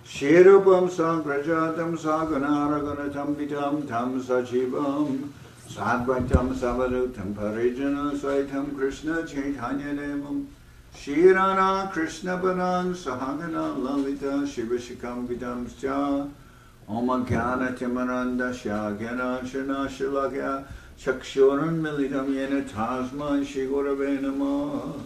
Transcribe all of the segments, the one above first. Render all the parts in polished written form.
Shirupam Sankrajatam Saganaraganatam Vitam Tam Sachivam Sadvaitam Savadutam Parijana Saitam Krishna Chaitanya Devam Shirana Krishna Padan Sahagana Lalita Shivashikam Vidam Sya Om Jnana Timaranda Shagyana Shana Shilagya Chakshuran Militam Yena Tasma Shigurave Namah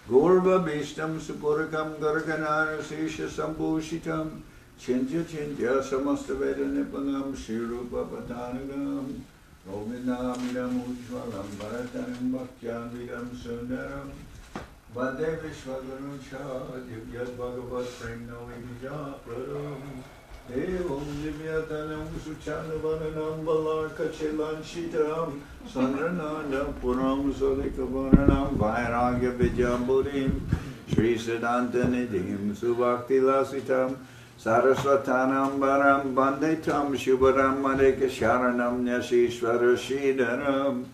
Gurva Bishtam Supurakam Garganara Sisha Sambhushitam Chintya Chintya Samasthaveda Nipangam Shirupa Patanagam Govinamidam Ujvalam Bharataram Bhaktyan Vidam Sundaram Vande Vishwaguru Cha Divyat Bhagavat Premno Vijja Pradam Evam Divyatanam Suchanavananam Balarka Chilan Shitaram Sandrananda Puram Solikavananam Vairagya Vidyamburim Sri Siddhanta Nidhim Subhakti Lasitam Saraswatanam Baram Bandetam Shubharam Madeka Sharanam Nyasishvara Shidaram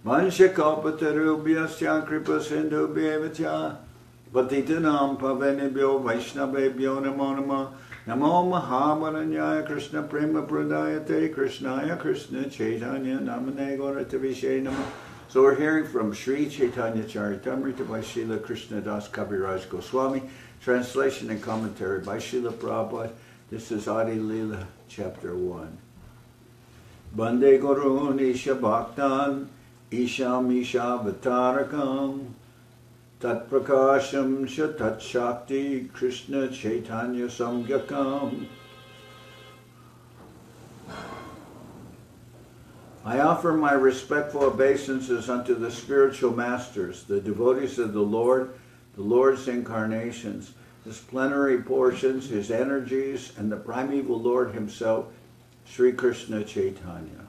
Manshakapatarubhyasya Kripa Sindhu Bhavacha Patitanam Pavenibhyo Vaishnavebhyo Namo Namah Namo Mahamananyaya Krishna Prema Pradayate Krishnaya Krishna Chaitanya Namane Gauratavishe Namah. So we're hearing from Sri Chaitanya Charitamrita by Srila Krishnadas Kaviraj Goswami, translation and commentary by Srila Prabhupada. This is Adi Lila, chapter 1. Bande Gurun Isha Bhaktan Isham Isha Vatarakam Tat Prakasham Shatat Shakti Krishna Chaitanya Samgyakam. I offer my respectful obeisances unto the spiritual masters, the devotees of the Lord's incarnations, His plenary portions, His energies, and the primeval Lord Himself, Sri Krishna Chaitanya.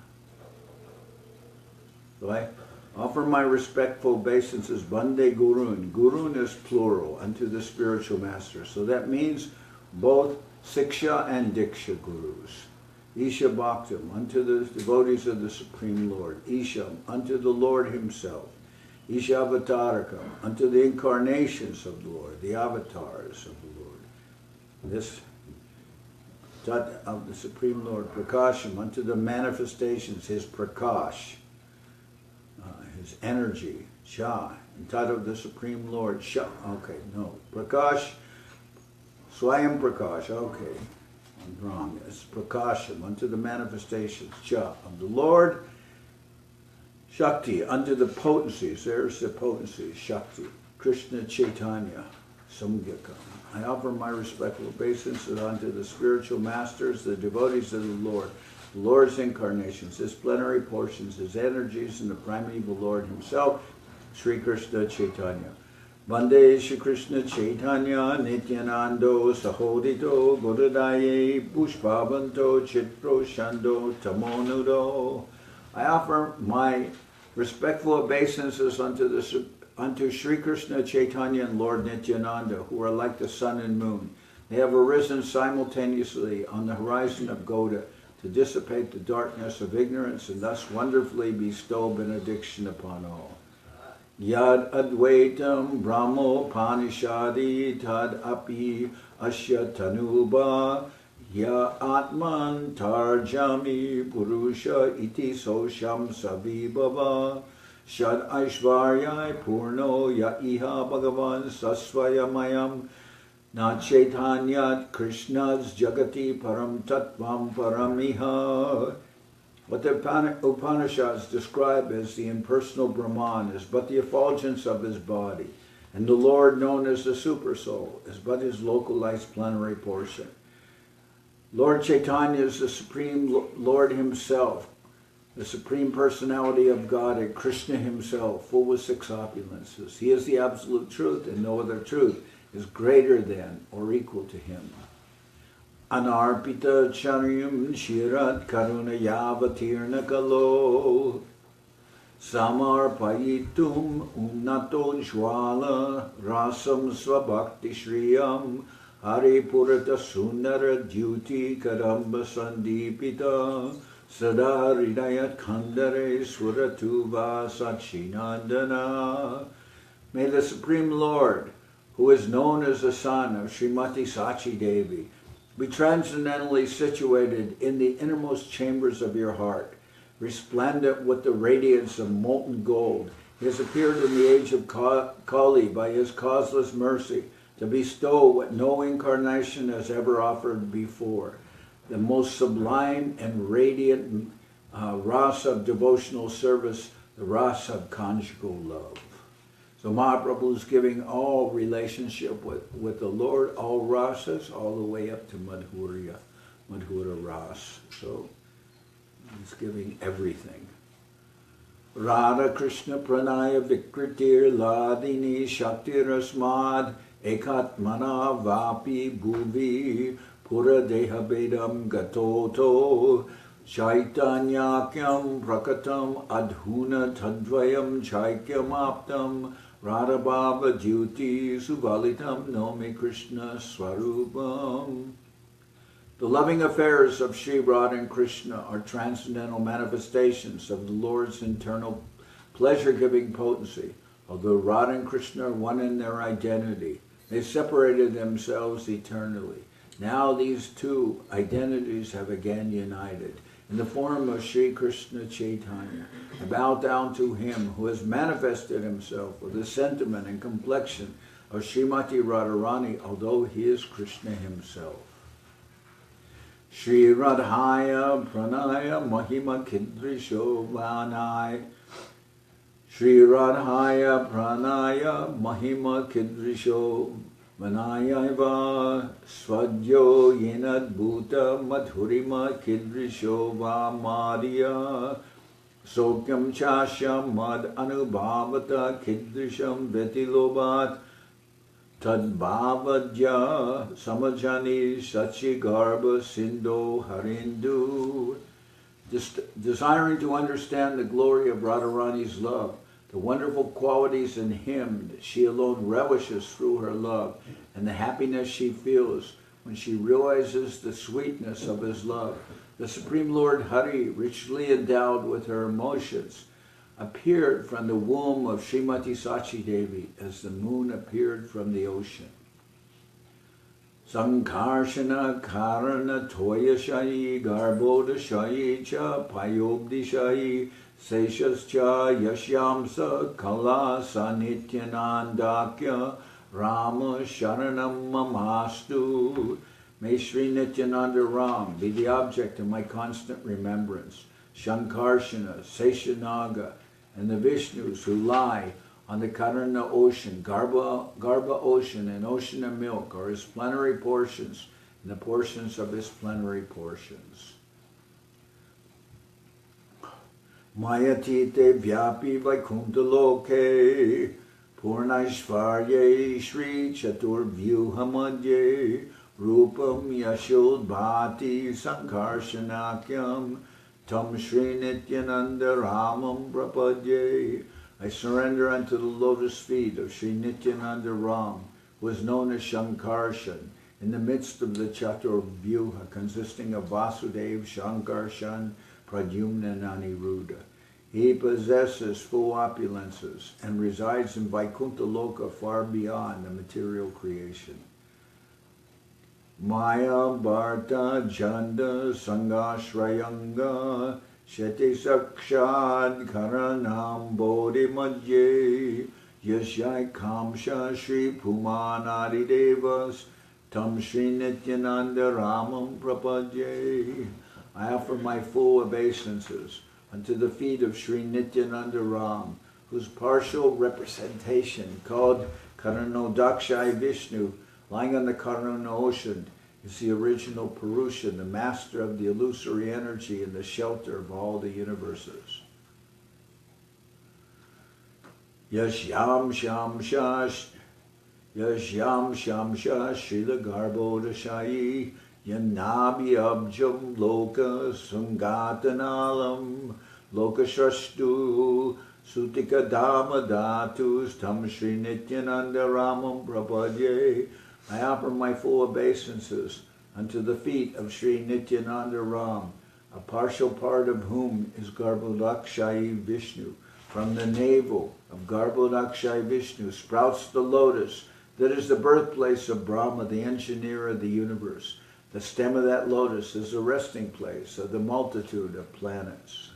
So I offer my respectful obeisances, Bande Gurun. Gurun is plural, unto the spiritual masters. So that means both Siksha and Diksha Gurus. Isha Bhaktam, unto the devotees of the Supreme Lord. Isham, unto the Lord Himself. Isha Avatarakam, unto the incarnations of the Lord, the avatars of the Lord. This Tat of the Supreme Lord. Prakasham, unto the manifestations, His Prakash, His energy, Cha, and Tat of the Supreme Lord, Sha, okay, no, Prakash, Swayam Prakash, okay, I'm wrong, it's Prakasham, unto the manifestations, Cha, of the Lord, Shakti, unto the potencies, there's the potencies, Shakti, Krishna Chaitanya, Samgyakam. I offer my respectful obeisances unto the spiritual masters, the devotees of the Lord's incarnations, His plenary portions, His energies, and the primeval Lord Himself, Sri Krishna Chaitanya. Vande Shri Krishna Chaitanya Nityanando Sahodito Godadaye Pushpavanto Chitro Shando Tamonudo. I offer my respectful obeisances unto Sri Krishna Chaitanya and Lord Nityananda, who are like the sun and moon. They have arisen simultaneously on the horizon of Goda to dissipate the darkness of ignorance and thus wonderfully bestow benediction upon all. Yad Advaitam Brahmo Panishadi Tad Api Asya Tanuba Ya Atman Tarjami Purusha Iti Sosham Savibhava Shad Aishvaryai Purno Ya Iha Bhagavan Sasvayamayam Na Chaitanyat Krishna's Jagati Param Tattvam Paramiha. What the Upanishads describe as the impersonal Brahman is but the effulgence of His body, and the Lord, known as the Supersoul, is but His localized plenary portion. Lord Chaitanya is the Supreme Lord Himself, the Supreme Personality of God, and Krishna Himself, full with six opulences. He is the absolute truth, and no other truth is greater than or equal to Him. Anarpita charyam shirat karuna yavatirna kalo samarpayitum unnato jwala rasam svabhakti shriyam haripurata sundara dyuti karamba sandipita sada hridayat khandare suratuva sachinandana. May the Supreme Lord, who is known as the son of Srimati Sachi Devi, be transcendently situated in the innermost chambers of your heart, resplendent with the radiance of molten gold. He has appeared in the age of Kali by his causeless mercy to bestow what no incarnation has ever offered before, the most sublime and radiant rasa of devotional service, the rasa of conjugal love. So Mahaprabhu is giving all relationship with the Lord, all rasas, all the way up to Madhurya Ras. So he's giving everything. Radha Krishna Pranaya Vikritir Ladini Shaktirasmad Ekatmana Vapi Bhuvi Pura Deha Bedam Gatoto Chaitanyakyam Prakatam Adhuna Tadvayam Chaikyam Aptam Radhabhava Jyoti Suvalitam Nomi Krishna Swarupam. The loving affairs of Sri Radha and Krishna are transcendental manifestations of the Lord's internal pleasure-giving potency. Although Radha and Krishna are one in their identity, they separated themselves eternally. Now these two identities have again united. In the form of Sri Krishna Chaitanya, I bow down to him who has manifested himself with the sentiment and complexion of Srimati Radharani, although he is Krishna himself. Shri Radhaya Pranaya Mahima Kidrisho Vanai. Shri Radhaya Pranaya Mahima Kidrisho Vanayaiva Svadyo Yenad Bhuta Madhurima Kidrisho Vamadya Sokyam Chasham Mad Anubhavata Kidrisham Vetilobat Tadbhavadya Samajani Sachi Garba Sindho Harindu. Desiring to understand the glory of Radharani's love, the wonderful qualities in him that she alone relishes through her love, and the happiness she feels when she realizes the sweetness of his love, the Supreme Lord Hari, richly endowed with her emotions, appeared from the womb of Srimati Sachi Devi as the moon appeared from the ocean. Sankarshana Karana Toyashayi Garbodashayi Cha Payobdishayi Seshascha Yashyamsa Kala Sanityanandakya Rama Sharanam Mamastu. May Sri Nityananda Ram be the object of my constant remembrance. Shankarshana, Seshanaga, and the Vishnus who lie on the Karana ocean, Garba ocean, and ocean of milk are his plenary portions, and the portions of his plenary portions. Mayatite Vyapi Vaikuntaloke Purnaishvarye Shri Chatur Vyuhamadye Rupam Yashod Bhati Sankarshanakyam Tam Shri Nityananda Ramam Prapadye. I surrender unto the lotus feet of Sri Nityananda Ram, who is known as Shankarshan, in the midst of the Chatur Vyuha, consisting of Vasudev, Shankarshan, Pradyumna, and Aniruddha. He possesses full opulences and resides in Vaikuntha Loka, far beyond the material creation. Maya Bharta Janda Sangashrayanga Sheti Sakshad Karanam Bodhi Madhye Yashyai Kamsha Shri Pumanadi Devas Tam Shri Nityananda Ramam Prapadye. I offer my full obeisances unto the feet of Sri Nityananda Ram, whose partial representation, called Karanodakshai Vishnu, lying on the Karana ocean, is the original Purusha, the master of the illusory energy and the shelter of all the universes. Yashyam Shamsha Srila Garbhodashayi Yanabi Abjam Loka Sungatanalam Lokashrastu Sutika Dhamma Dhatus Tam Shri Nityananda Ramam Prapadye. I offer my full obeisances unto the feet of Sri Nityananda Ram, a partial part of whom is Garbhodakshayi Vishnu. From the navel of Garbhodakshayi Vishnu sprouts the lotus that is the birthplace of Brahma, the engineer of the universe. The stem of that lotus is the resting place of the multitude of planets.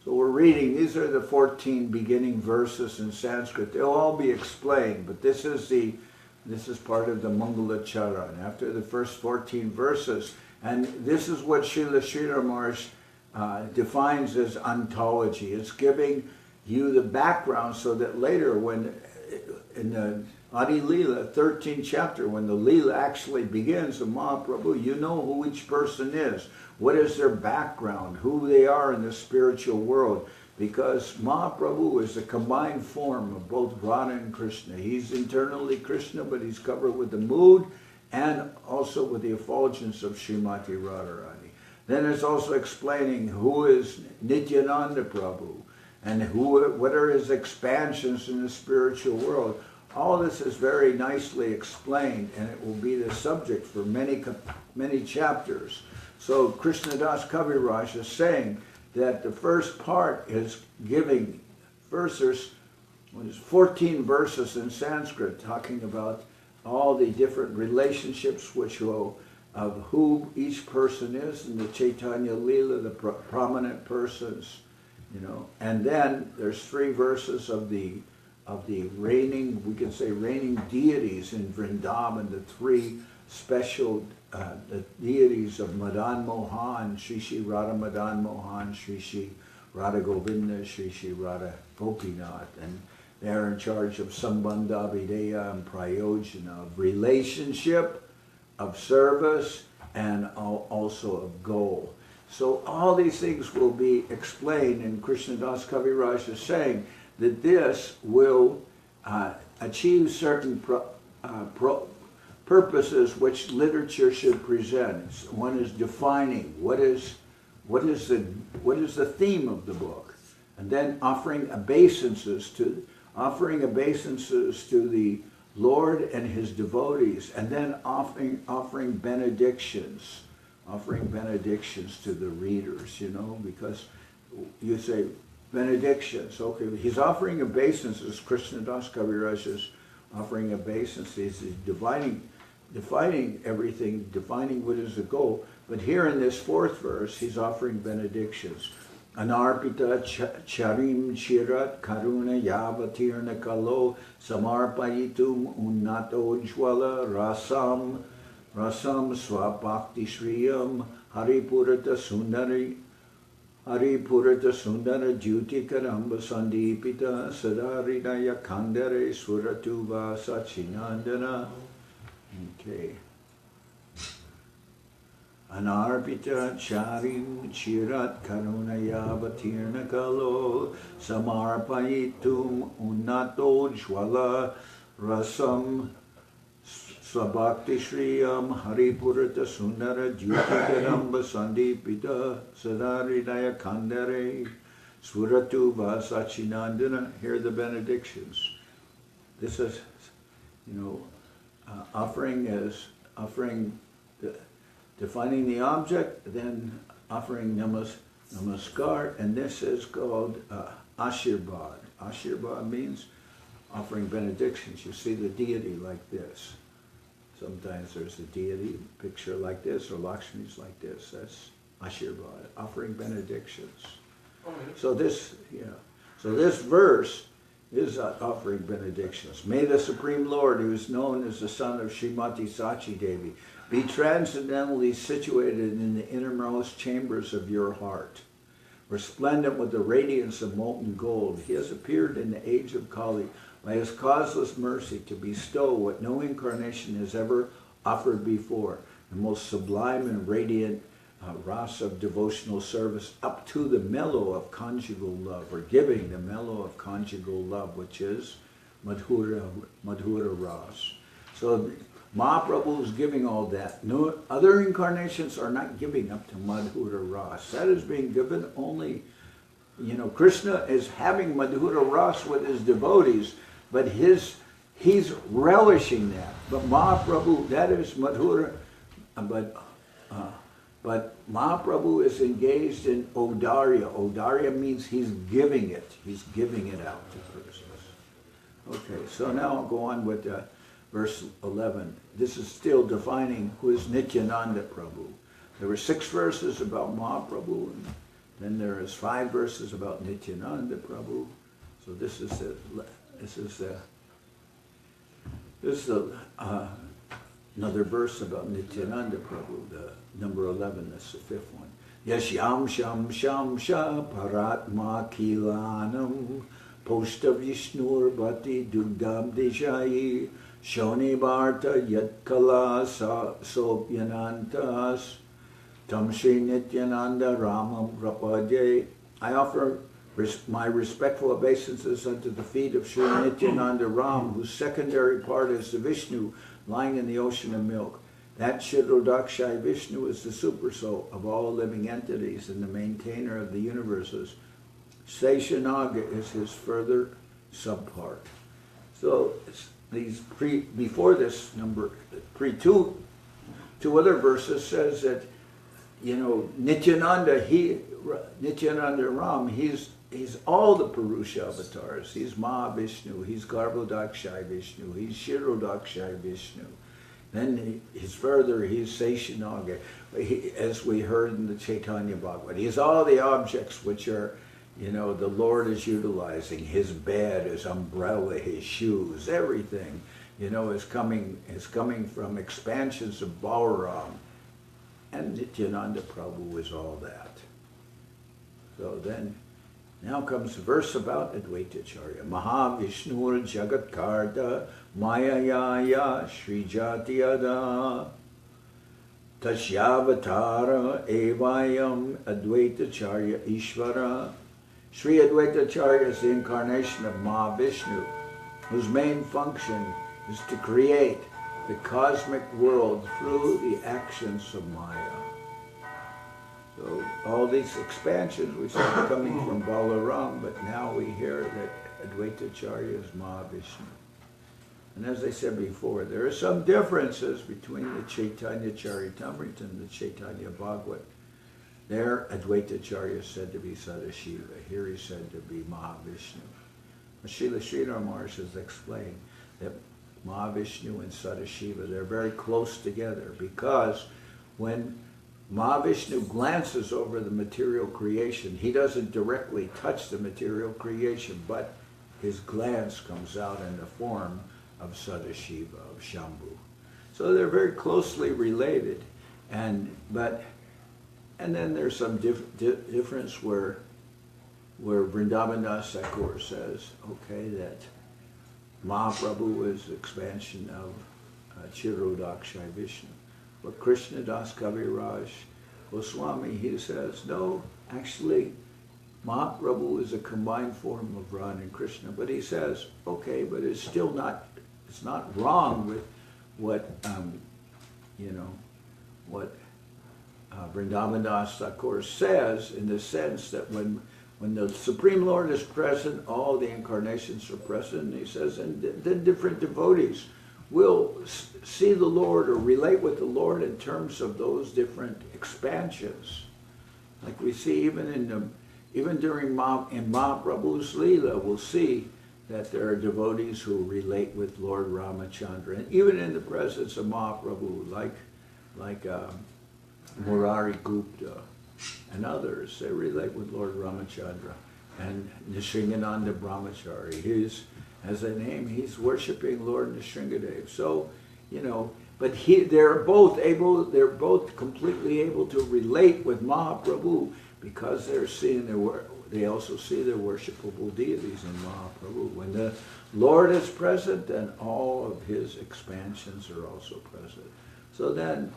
So we're reading, these are the 14 beginning verses in Sanskrit. They'll all be explained, but this is part of the Mangalachara. And after the first 14 verses, and this is what Srila Sridhar Maharaj defines as ontology. It's giving you the background so that later, when in the Adi Leela, 13th chapter, when the Leela actually begins of Mahaprabhu, you know who each person is, what is their background, who they are in the spiritual world, because Mahaprabhu is a combined form of both Radha and Krishna. He's internally Krishna, but he's covered with the mood and also with the effulgence of Srimati Radharani. Then it's also explaining who is Nityananda Prabhu and what are his expansions in the spiritual world. All this is very nicely explained, and it will be the subject for many chapters. So Krishnadas Kaviraj is saying that the first part is giving, first there's 14 verses in Sanskrit talking about all the different relationships which will, of who each person is in the Chaitanya Leela, the prominent persons, you know. And then there's 3 verses of the reigning, we can say reigning deities in Vrindavan, the 3 special the deities of Madan Mohan, Shri Shri Radha Madan Mohan, Shri Shri Radha Govinda, Shri Shri Radha Gopinath, and they're in charge of Sambandha, Videya, and Prayojana, of relationship, of service, and also of goal. So all these things will be explained, and Krishnadas Kaviraj is saying that this will achieve certain purposes which literature should present. One is defining what is the theme of the book, and then offering obeisances to the Lord and his devotees, and then offering benedictions to the readers, you know, because you say benedictions. Okay, he's offering obeisances. Krishnadas Kaviraj is offering obeisances. He's defining everything, defining what is the goal. But here in this 4th verse, he's offering benedictions. Anarpita charim chirat karuna yavatirna kalo samarpayitum unnato jwala rasam swabhakti shriyam haripurata sundara Jyutikaramba Sandipita Sadaridaya Kandare Suratuva Sachinandana. Okay. Anarpita Charim Chirat Karunaya Batirna Kalo Samarpayitum Unnato Jwala Rasam Swabhakti Shriyam Haripurata Sundara Jyutikaramba Sandipita Sadaridaya Kandare Suratu Vasachinandana. Here are the benedictions. This is, you know, defining the object, then offering namaskar, and this is called Ashirbad. Ashirbad means offering benedictions. You see the deity like this. Sometimes there's a deity picture like this, or Lakshmi's like this. That's Ashirbad, offering benedictions. So this verse is offering benedictions. May the Supreme Lord, who is known as the son of Srimati Sachi Devi, be transcendently situated in the innermost chambers of your heart. Resplendent with the radiance of molten gold, he has appeared in the age of Kali by his causeless mercy to bestow what no incarnation has ever offered before, the most sublime and radiant rasa of devotional service up to the mellow of conjugal love, or giving the mellow of conjugal love, which is Madhura Ras. So Mahaprabhu is giving all that. No other incarnations are not giving up to Madhura Ras. That is being given only, you know, Krishna is having Madhura Ras with his devotees, but he's relishing that. But Mahaprabhu, that is Madhura, but Mahaprabhu is engaged in Odarya. Odarya means he's giving it. He's giving it out to persons. Okay, so now I'll go on with verse 11. This is still defining who is Nityananda Prabhu. There were 6 verses about Mahaprabhu, and then there is 5 verses about Nityananda Prabhu. So this is another verse about Nityananda Prabhu, the number 11. That's the 5th one. Yashyam sham sham sha paratma kilanam posta vishnur bhati dugdam deshayi shoni bharta yatkala sopyanantas tam Shri Nityananda Ramam Rapadye. I offer my respectful obeisances unto the feet of Shri Nityananda Ram, whose secondary part is the Vishnu lying in the ocean of milk. That Chirodakshai Vishnu is the supersoul of all living entities and the maintainer of the universes. Seshanaga is his further subpart. So these before this number, two other verses says that, you know, Nityananda Ram, he's all the Purusha avatars. He's Mahavishnu, he's Garbhodakshai Vishnu, he's Shirodakshai Vishnu. Then he's Seshanaga, as we heard in the Chaitanya Bhagavad. He's all the objects which are, you know, the Lord is utilizing. His bed, his umbrella, his shoes, everything, you know, is coming from expansions of Balaram. And Nityananda Prabhu is all that. So then, now comes the verse about Advaitacharya. Mahavishnur Jagatkarta Mayayaya Srijatiyada Tashyavatara Evayam Advaitacharya Ishvara. Sri Advaitacharya is the incarnation of Mahavishnu, whose main function is to create the cosmic world through the actions of Maya. So all these expansions we saw coming from Balaram, but now we hear that Advaitacharya is Mahavishnu. And as I said before, there are some differences between the Chaitanya Charitamrita and the Chaitanya Bhagavad. There, Advaitacharya is said to be Sadashiva. Here he's said to be Mahavishnu. Srila Sridhar Maharaj has explained that Mahavishnu and Sadashiva, they're very close together, because when Mahavishnu glances over the material creation, he doesn't directly touch the material creation, but his glance comes out in the form of Sadashiva, of Shambhu. So they're very closely related, and then there's some difference where Vrindavan Thakur says, okay, that Mahaprabhu is the expansion of Chirodakshai Vishnu. But Krishna Das Kaviraj Goswami, he says, no, actually, Mahaprabhu is a combined form of Radha and Krishna. But he says, okay, but it's still not, it's not wrong with what, Vrindavan Das Thakur says, in the sense that when the Supreme Lord is present, all the incarnations are present, he says, and then different devotees will see the Lord or relate with the Lord in terms of those different expansions. Like we see even during Mahaprabhu's Leela, we'll see that there are devotees who relate with Lord Ramachandra. And even in the presence of Mahaprabhu, like Murari Gupta and others, they relate with Lord Ramachandra. And Nisringananda Brahmachari, as a name, he's worshiping Lord Nrsingadev. So, but they're both completely able to relate with Mahaprabhu, because they also see their worshipable deities in Mahaprabhu. When the Lord is present, then all of his expansions are also present. So then,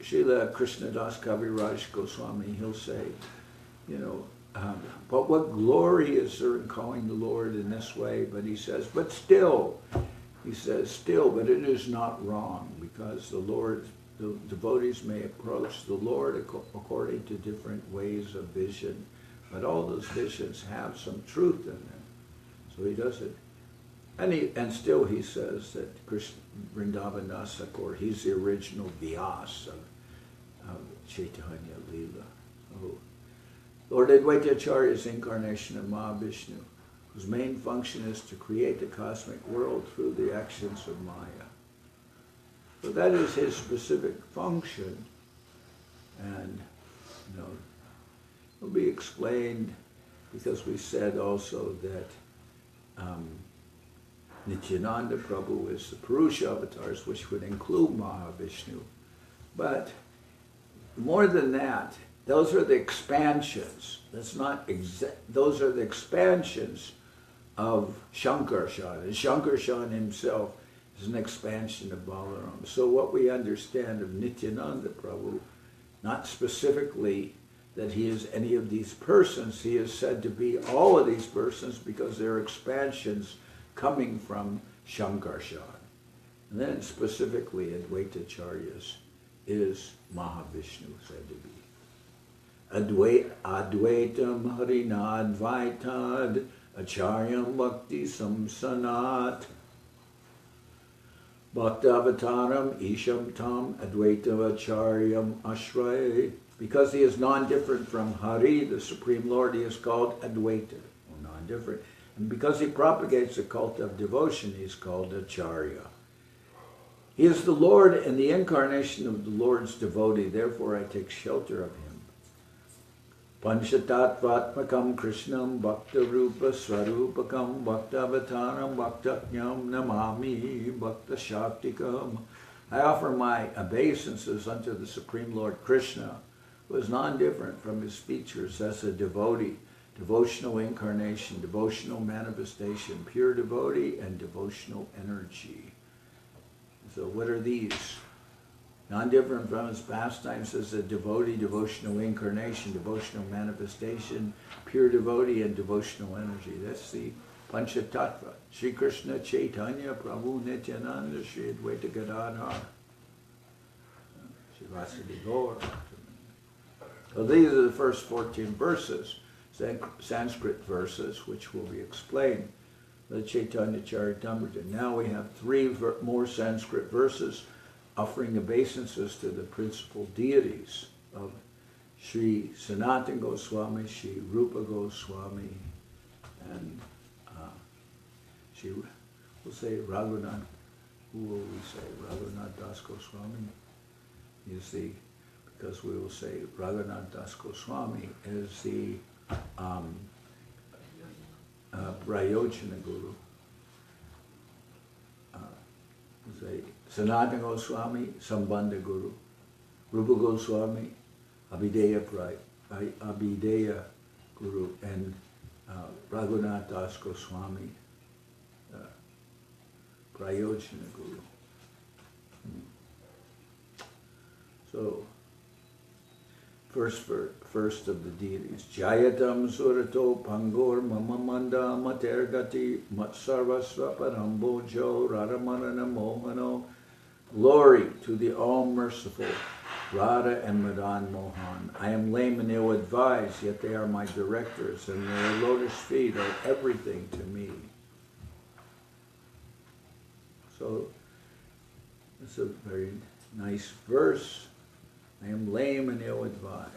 Srila Krishnadas Kaviraj Goswami, he'll say, but what glory is there in calling the Lord in this way? But he says, but it is not wrong, because the devotees may approach the Lord according to different ways of vision, but all those visions have some truth in them. So he does it. And still he says that Vrindavan Das Thakur, he's the original Vyas of Chaitanya Leela. So, Lord Advaitacharya is the incarnation of Mahavishnu, whose main function is to create the cosmic world through the actions of Maya. So that is his specific function, and will be explained, because we said also that Nityananda Prabhu is the Purusha avatars, which would include Mahavishnu. But more than that, those are the expansions. Those are the expansions of Shankarshan. And Shankarshan himself is an expansion of Balaram. So what we understand of Nityananda Prabhu, not specifically that he is any of these persons, he is said to be all of these persons because they're expansions coming from Shankarshan. And then specifically Advaitacharyas is Mahavishnu said to be. Advaitam Harina Advaitad Acharyam Bhakti Samsanat Bhaktavataram Isham Tam Advaitavacharyam Ashray. Because he is non-different from Hari, the Supreme Lord, he is called Advaita, or non-different. And because he propagates the cult of devotion, he is called Acharya. He is the Lord and the incarnation of the Lord's devotee, therefore I take shelter of him. Panchatattvatmakam Krishnam Bhakta Rupa Swarupakam Bhaktavataram Bhaktatnyam Namami Bhakta Shaktikam. I offer my obeisances unto the Supreme Lord Krishna, who is non-different from his features as a devotee, devotional incarnation, devotional manifestation, pure devotee, and devotional energy. So what are these? Non-different from his pastimes as a devotee, devotional incarnation, devotional manifestation, pure devotee, and devotional energy. That's the Panchatattva. Sri Krishna Chaitanya Prabhu Nityananda Sri Advaita Gadadhar Sri Vasudeva Gaur. So these are the first 14 verses, Sanskrit verses, which will be explained. The Chaitanya Charitamrita. Now we have 3 more Sanskrit verses offering obeisances to the principal deities of Sri Sanatana Goswami, Sri Rupa Goswami, and Sri, we'll say Raghunath. Who will we say? Raghunath Das Goswami is the, because we will say Raghunath Das Goswami is the Prayojana Guru. We'll say Sanatana Goswami, Sambandha Guru. Rupa Goswami, Abhideya Guru, and Raghunath Das Goswami, Prayojana Guru. So, first of the deities, Jayatam Surato Pangor Mamamanda Matergati Matsarvasva Parambojo Radhamarana Mohano. Glory to the all-merciful Radha and Madan Mohan. I am lame and ill-advised, yet they are my directors, and their lotus feet are everything to me. So, it's a very nice verse. I am lame and ill-advised.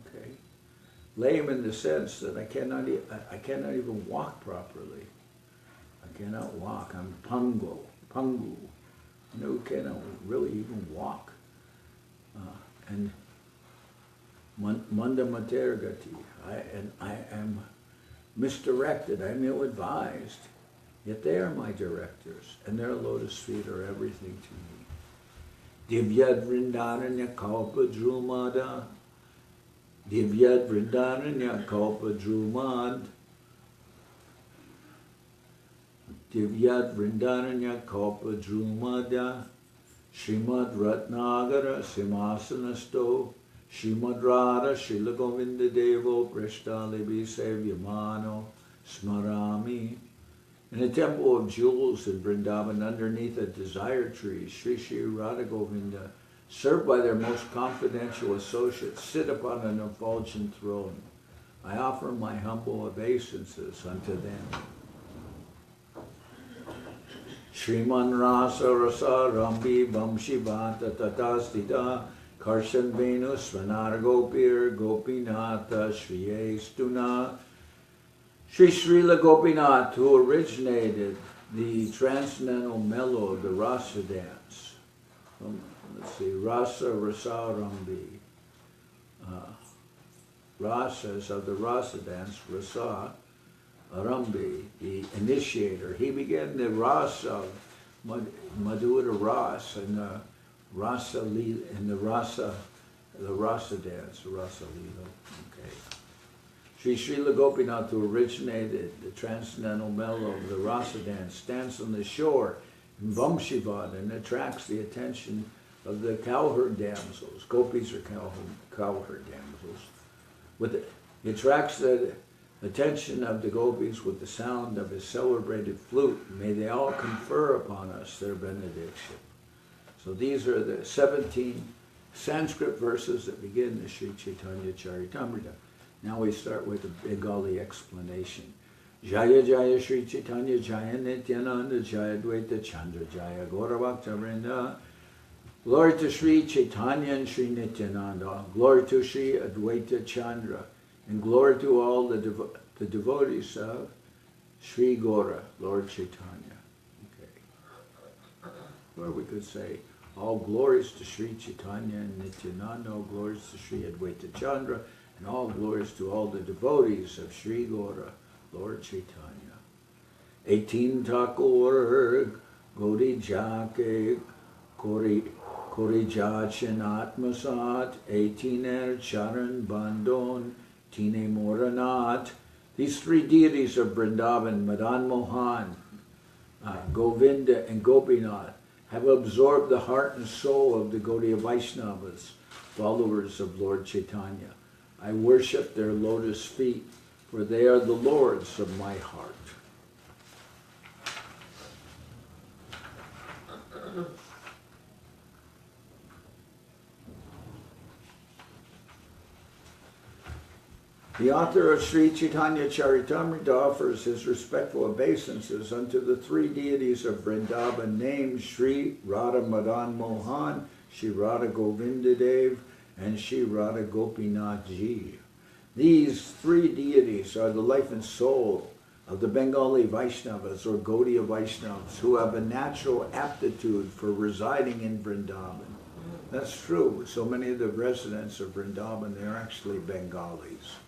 Okay, lame in the sense that I cannot even walk properly. I cannot walk. I'm pangu. Who cannot really even walk. And manda matergati. I am misdirected. I'm ill-advised. Yet they are my directors, and their lotus feet are everything to me. Divyad Vrindaranya Kalpa Drumada. Divyad Vrindaranya Kalpa Drumad. Divyad Vrindaranya Kalpa Drumada. Srimad Ratnagara Simhasanasto. Srimad Radha Srila Govinda Devo Prashtalibi Sevyamano Smarami. In a temple of jewels in Vrindavan, underneath a desire tree, Sri Sri Radha Govinda, served by their most confidential associates, sit upon an effulgent throne. I offer my humble obeisances unto them. Shriman Rasa Rasa Rambi Bamshi Bhata Tatastita Karshan Venu Svanar Gopir Gopinata Shriye Stuna Sri Srila Gopinath, who originated the transcendental mellow, the rasa dance. Let's see, rasa rambi. Rasas of the rasa dance, rasa rambi, the initiator. He began the rasa, Madhura ras, and the rasa dance, rasa lila. Okay. Sri Srila Gopinath, who originated the transcendental mellow of the rasa dance, stands on the shore in Vamshivad and attracts the attention of the cowherd damsels. Gopis are cowherd damsels. He attracts the attention of the gopis with the sound of his celebrated flute. May they all confer upon us their benediction. So these are the 17 Sanskrit verses that begin the Sri Chaitanya Charitamrita. Now we start with the Bengali explanation. Jaya Jaya Sri Chaitanya Jaya Nityananda Jaya Dvaita Chandra Jaya Gauravakta Vrinda. Glory to Sri Chaitanya and Sri Nityananda. Glory to Sri Advaita Chandra. And glory to all the devotees of Sri Gaura, Lord Chaitanya. Okay. Or we could say, all glories to Sri Chaitanya and Nityananda, all glories to Sri Advaita Chandra, and all glories to all the devotees of Sri Gaura, Lord Chaitanya. 18 Thakur, Gauri Jake, Kori Jachin Atmasat, 18 Charan Bandon, Tine Moranat. These three deities of Vrindavan, Madan Mohan, Govinda, and Gopinath, have absorbed the heart and soul of the Gaudiya Vaishnavas, followers of Lord Chaitanya. I worship their lotus feet, for they are the lords of my heart. The author of Sri Chaitanya Charitamrita offers his respectful obeisances unto the three deities of Vrindavan named Sri Radha Madan Mohan, Sri Radha Govinda Dev, and Sri Radha Gopinath Ji. These three deities are the life and soul of the Bengali Vaishnavas or Gaudiya Vaishnavas who have a natural aptitude for residing in Vrindavan. That's true. So many of the residents of Vrindavan, they're actually Bengalis.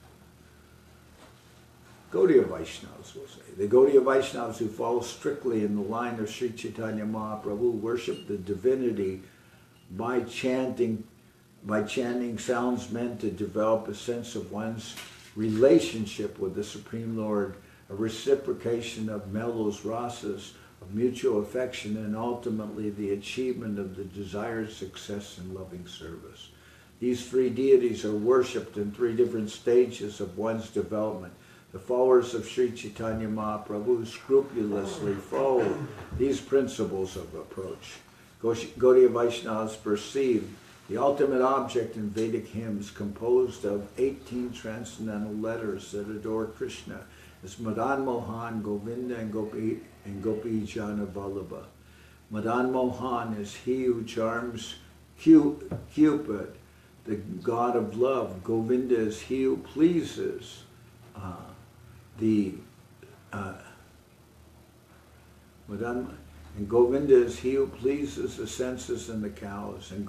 Gaudiya Vaishnavas, we'll say. The Gaudiya Vaishnavas who follow strictly in the line of Sri Chaitanya Mahaprabhu worship the divinity by chanting sounds meant to develop a sense of one's relationship with the Supreme Lord, a reciprocation of mellows, rasas, of mutual affection, and ultimately the achievement of the desired success in loving service. These three deities are worshipped in three different stages of one's development. The followers of Sri Chaitanya Mahaprabhu scrupulously follow these principles of approach. Gaudiya Vaishnavas perceive the ultimate object in Vedic hymns composed of 18 transcendental letters that adore Krishna as Madan Mohan, Govinda, and Gopi Jana Vallabha. Madan Mohan is he who charms Cupid, the god of love. Govinda is he who pleases and Govinda is he who pleases the senses and the cows, and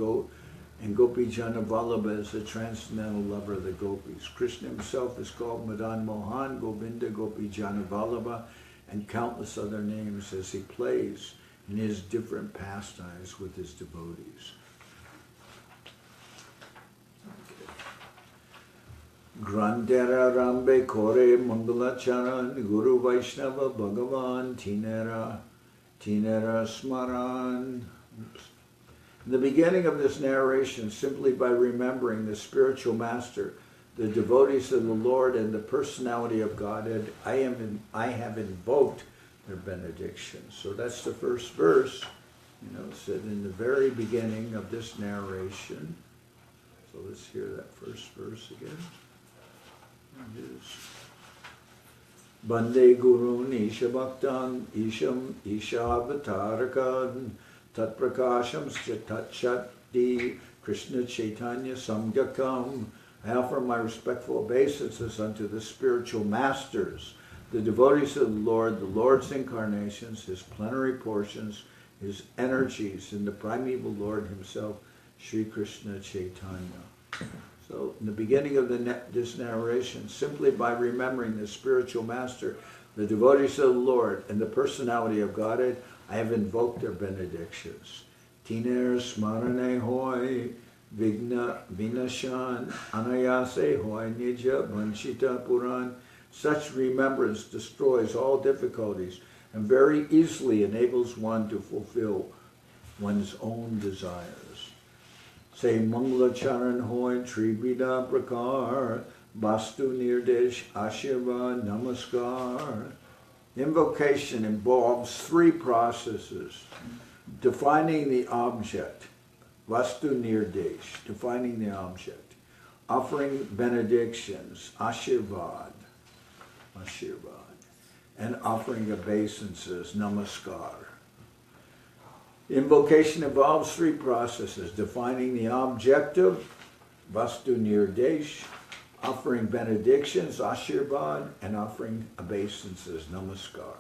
Gopi Jana Vallabha is the transcendental lover of the gopis. Krishna himself is called Madan Mohan, Govinda, Gopi Jana Vallabha, and countless other names as he plays in his different pastimes with his devotees. Grandera Rambe Kore Mangala Charan Guru Vaishnava Bhagavan Tinera Smaran. In the beginning of this narration, simply by remembering the spiritual master, the devotees of the Lord, and the personality of Godhead, I have invoked their benediction. So that's the first verse, said in the very beginning of this narration. So let's hear that first verse again. It is Bande Gurun Isha Bhaktan Isham Isha Avatarakan Tat Prakasham Tat Shakti Krishna Chaitanya Samgyakam. I offer my respectful obeisances unto the spiritual masters, the devotees of the Lord's incarnations, his plenary portions, his energies, and the primeval Lord himself, Sri Krishna Chaitanya. So in the beginning of this narration, simply by remembering the spiritual master, the devotees of the Lord, and the personality of Godhead, I have invoked their benedictions. Tiner smarane hoy, vigna vinashan, anayase hoy, nija vanchita puran. Such remembrance destroys all difficulties and very easily enables one to fulfill one's own desires. Say Mangla Charan Hoy Trivida Prakar Vastu Nirdesh Ashirva Namaskar. Invocation involves three processes. Defining the object, Vastu Nirdesh, defining the object. Offering benedictions, Ashirvad, and offering obeisances, Namaskar. Invocation involves three processes: defining the objective, Vastu Nirdesh, offering benedictions, Ashirvad, and offering obeisances, Namaskar.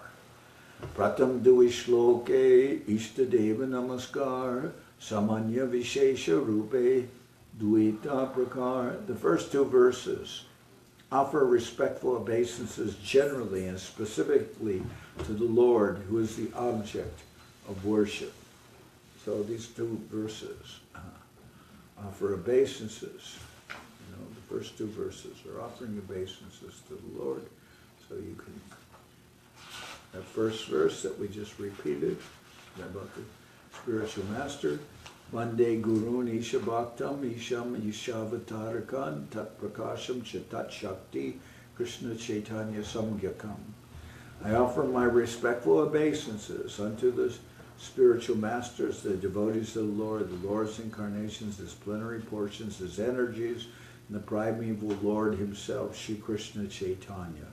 Pratam Dui Shloke Ishtadeva Namaskar Samanya Vishesha Rupe Duita Prakar. The first two verses offer respectful obeisances generally and specifically to the Lord, who is the object of worship. So these two verses offer obeisances. You know, the first two verses are offering obeisances to the Lord. So you can, that first verse that we just repeated about the spiritual master, Vande Gurun Isha Bhaktam Isham Ishavatarakan Tat Prakasham Chatat Shakti Krishna Chaitanya Samgyakam. I offer my respectful obeisances unto the spiritual masters, the devotees of the Lord's incarnations, his plenary portions, his energies, and the primeval Lord himself, Sri Krishna Chaitanya.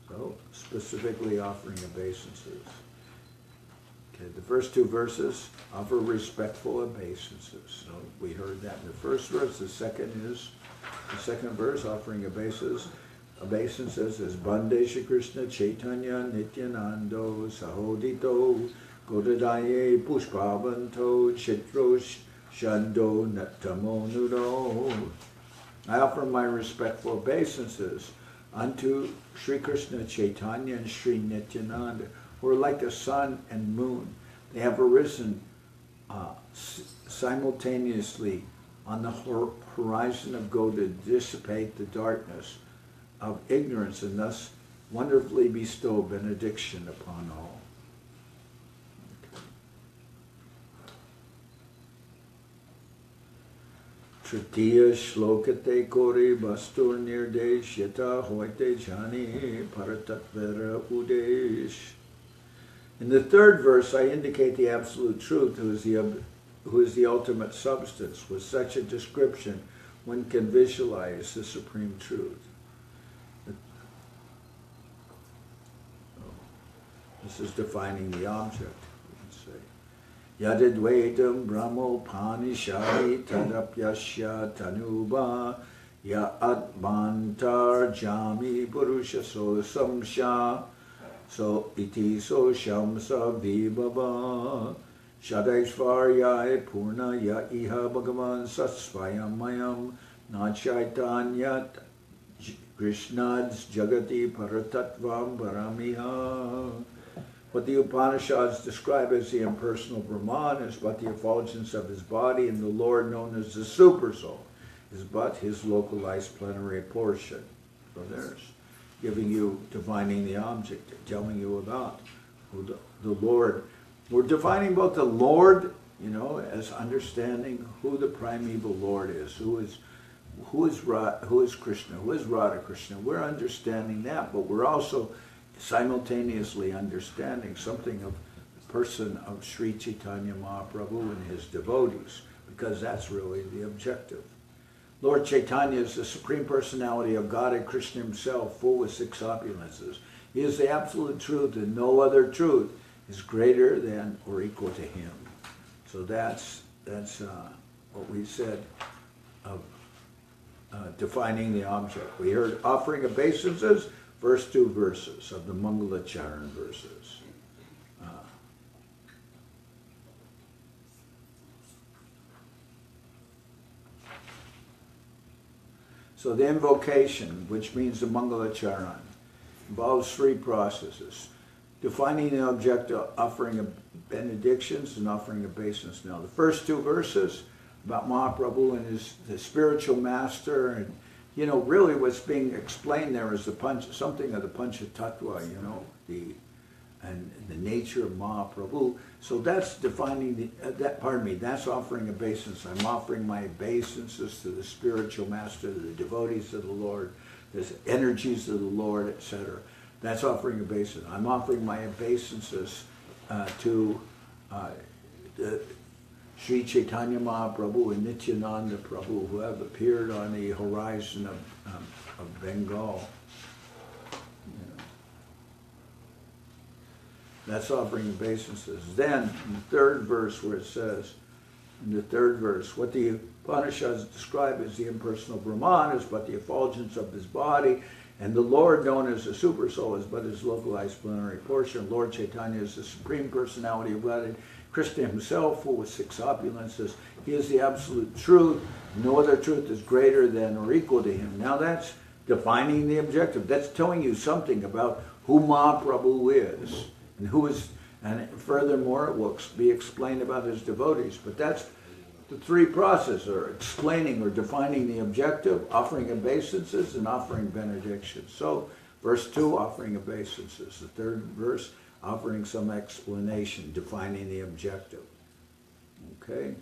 So, specifically offering obeisances. Okay, the first two verses offer respectful obeisances. So we heard that in the first verse. The second verse offering obeisances is Bande Shri Krishna Chaitanya Nityanando Sahodito Godadaye Pushpavanto Chitro Shando Natamo Nudo. I offer my respectful obeisances unto Sri Krishna Chaitanya and Sri Nityananda, who are like the sun and moon. They have arisen simultaneously on the horizon of Goda to dissipate the darkness of ignorance and thus wonderfully bestow benediction upon all. Tritiya Shlokate Kori Bastur Nirdesh Yata Hoite Jani Paratatvera Udesh. In the third verse, I indicate the absolute truth, who is the ultimate substance. With such a description, one can visualize the supreme truth. This is defining the object. Yadidvedam Brahmo Panishari Tadapyasya Tanuba Ya'atmantar Jami Purusha So Samsha So Iti So Shamsa Vibhava Shadaishvaryai Purna Ya Iha Bhagavan Satsvayamayam Nachaitanyat Krishnads Jagati Paratatvam Paramiha. What the Upanishads describe as the impersonal Brahman is but the effulgence of his body, and the Lord, known as the Supersoul, is but his localized plenary portion. So there's giving you, defining the object, telling you about who the Lord. We're defining both the Lord, you know, as understanding who the primeval Lord is, who is Krishna, who is Radha Krishna. We're understanding that, but we're also simultaneously understanding something of the person of Sri Chaitanya Mahaprabhu and his devotees, because that's really the objective. Lord Chaitanya is the Supreme Personality of Godhead, Krishna himself, full with six opulences. He is the absolute truth, and no other truth is greater than or equal to him. So that's what we said of defining the object. We heard offering obeisances, first two verses of the Mangalacharan verses. So the invocation, which means the Mangalacharan, involves three processes. Defining the objective, offering of benedictions, and offering obeisance. Now, the first two verses about Mahaprabhu and the spiritual master, and really what's being explained there is something of the Panchatattva, and the nature of Mahaprabhu. So that's defining that's offering obeisance. I'm offering my obeisances to the spiritual master, to the devotees of the Lord, the energies of the Lord, etc. That's offering obeisance. I'm offering my obeisances to the Sri Chaitanya Mahaprabhu and Nityananda Prabhu, who have appeared on the horizon of Bengal. That's offering obeisances. Then, in the third verse, where it says, what the Upanishads describe as the impersonal Brahman is but the effulgence of his body, and the Lord, known as the Super Soul, is but his localized plenary portion. Lord Chaitanya is the Supreme Personality of Godhead. Krishna himself, full with six opulences, he is the absolute truth. No other truth is greater than or equal to him. Now that's defining the objective. That's telling you something about who Mahaprabhu is, and furthermore, it will be explained about his devotees. But that's the three processes, are explaining or defining the objective, offering obeisances, and offering benedictions. So, verse 2, offering obeisances. The third verse, offering some explanation, defining the objective. Okay?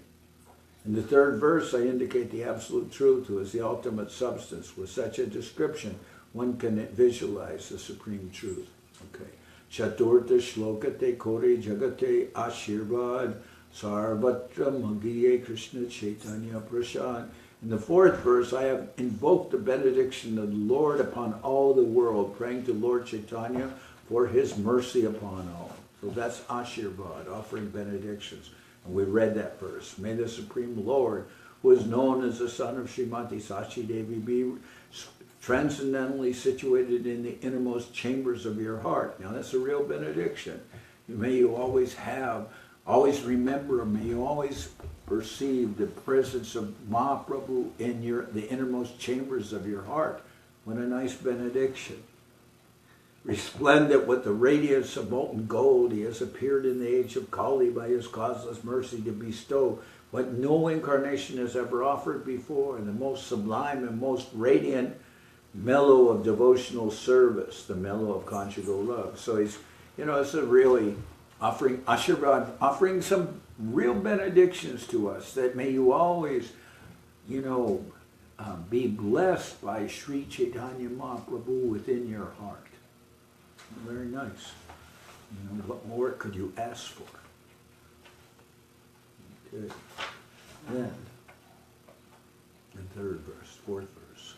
In the third verse, I indicate the absolute truth, who is the ultimate substance. With such a description, one can visualize the supreme truth. Okay. Chaturta shlokate kore jagate ashirvad sarvatra magiye Krishna Chaitanya prasad. In the fourth verse, I have invoked the benediction of the Lord upon all the world, praying to Lord Chaitanya for his mercy upon all. So that's ashirvad, offering benedictions. And we read that verse. May the Supreme Lord, who is known as the son of Srimati Sachi Devi, be transcendently situated in the innermost chambers of your heart. Now that's a real benediction. May you always remember, may you always perceive the presence of Mahaprabhu in the innermost chambers of your heart. What a nice benediction. Resplendent with the radiance of molten gold, he has appeared in the age of Kali by his causeless mercy to bestow what no incarnation has ever offered before, and the most sublime and most radiant mellow of devotional service, the mellow of conjugal love. So he's, it's a really offering ashirvad, offering some real benedictions to us, that may you always, be blessed by Sri Chaitanya Mahaprabhu within your heart. Very nice. What more could you ask for? Okay. Then, the third verse, fourth verse.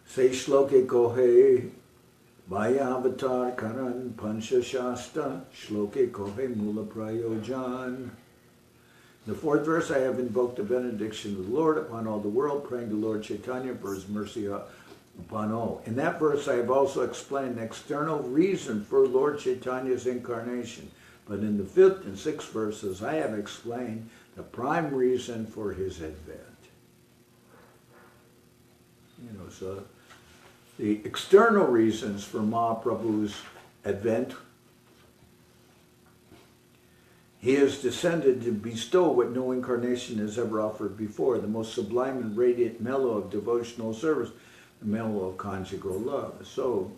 Se shloke kohe Vayavatar karan pancha shasta shloke kohe mula prayojan. The fourth verse, I have invoked the benediction of the Lord upon all the world, praying to Lord Chaitanya for his mercy upon all. In that verse, I have also explained the external reason for Lord Chaitanya's incarnation. But in the fifth and sixth verses, I have explained the prime reason for his advent. So the external reasons for Mahaprabhu's advent: he has descended to bestow what no incarnation has ever offered before, the most sublime and radiant mellow of devotional service, the mellow of conjugal love. So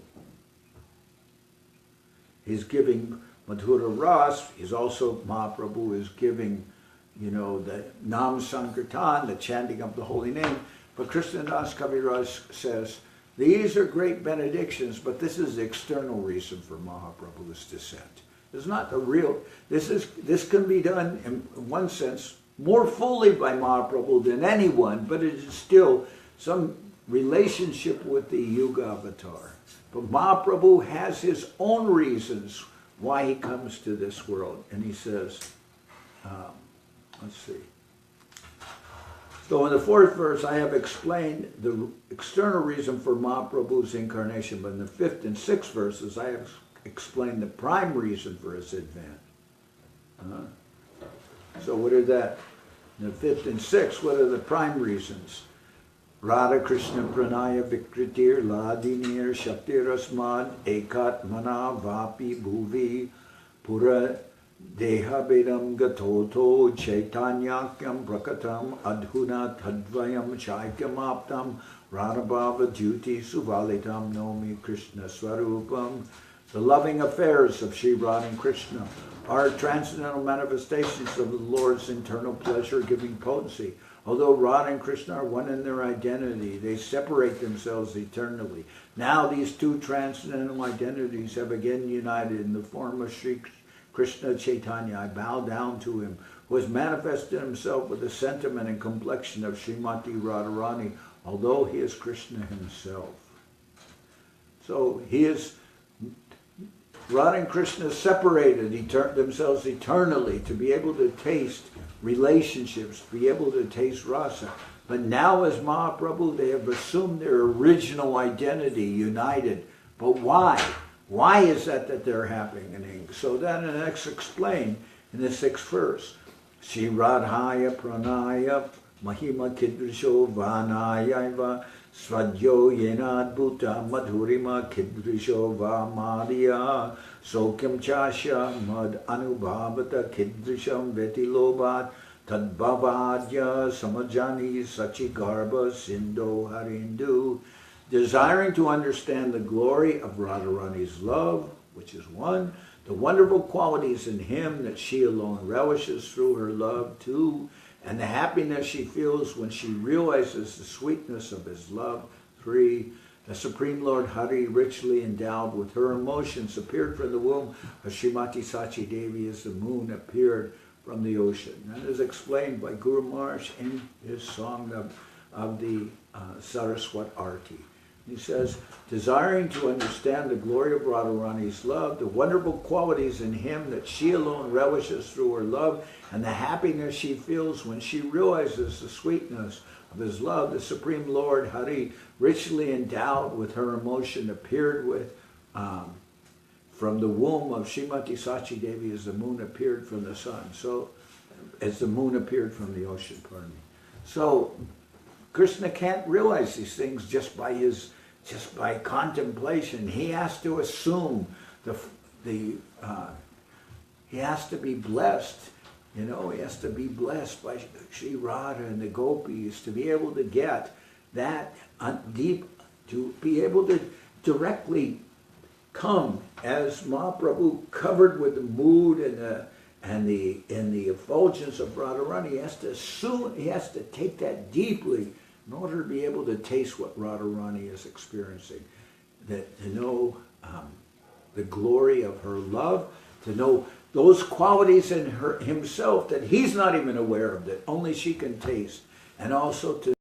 he's giving Madhura Ras. He's also, Mahaprabhu is giving, the Nam Sankirtan, the chanting of the holy name. But Krishnadas Kaviraj says, these are great benedictions, but this is the external reason for Mahaprabhu's descent. It's not the real. This can be done in one sense more fully by Mahaprabhu than anyone, but it is still some relationship with the Yuga avatar. But Mahaprabhu has his own reasons why he comes to this world, and he says, let's see. So in the fourth verse, I have explained the external reason for Mahaprabhu's incarnation, but in the fifth and sixth verses, I have explained the prime reason for his advent. So what are that? In the fifth and sixth, what are the prime reasons? Radha Krishna Pranaya Vikritir Ladinir Shaktirasmad Ekat Mana Vapi Bhuvi Pura Dehabedam Gatoto Chaitanyakyam Prakatam Adhuna Tadvayam Chaikyamaptam Radhabhava Jyoti Suvalitam Nomi Krishna Swarupam. The loving affairs of Sri Radha and Krishna are transcendental manifestations of the Lord's internal pleasure-giving potency. Although Radha and Krishna are one in their identity, they separate themselves eternally. Now these two transcendental identities have again united in the form of Sri Krishna Chaitanya. I bow down to him, who has manifested himself with the sentiment and complexion of Srimati Radharani, although he is Krishna himself. So he is, Radha and Krishna separated themselves eternally to be able to taste relationships, to be able to taste rasa. But now as Mahaprabhu, they have assumed their original identity, united. But why? Why is that they're happening? So then the next explained in the sixth verse. Shri Radhaya Pranaya Mahima Kidrisho Vanayaiva Svadyo Yenad Bhuta Madhurima Kidrisho Vamadiya Sokyam Chasya Mad Anubhavata Kidrisham Vetilobat Tadbhavadya Samajani Sachigarbha Sindo Harindu. Desiring to understand the glory of Radharani's love, which is one, the wonderful qualities in him that she alone relishes through her love, two, and the happiness she feels when she realizes the sweetness of his love, three, the Supreme Lord Hari, richly endowed with her emotions, appeared from the womb of Srimati Sachi Devi as the moon appeared from the ocean. That is explained by Guru Maharaj in his song of the Saraswat Arti. He says, desiring to understand the glory of Radharani's love, the wonderful qualities in him that she alone relishes through her love, and the happiness she feels when she realizes the sweetness of his love, the Supreme Lord Hari, richly endowed with her emotion, appeared with from the womb of Srimati Sachi Devi as the moon appeared from the sun. So, as the moon appeared from the ocean, pardon me. So, Krishna can't realize these things just by contemplation. He has to assume he has to be blessed. You know, he has to be blessed by Sri Radha and the gopis to be able to get that deep, to be able to directly come as Mahaprabhu, covered with the mood and the effulgence of Radharani. He has to assume, he has to take that deeply in order to be able to taste what Radharani is experiencing, to know the glory of her love, to know those qualities in himself that he's not even aware of, that only she can taste, and also to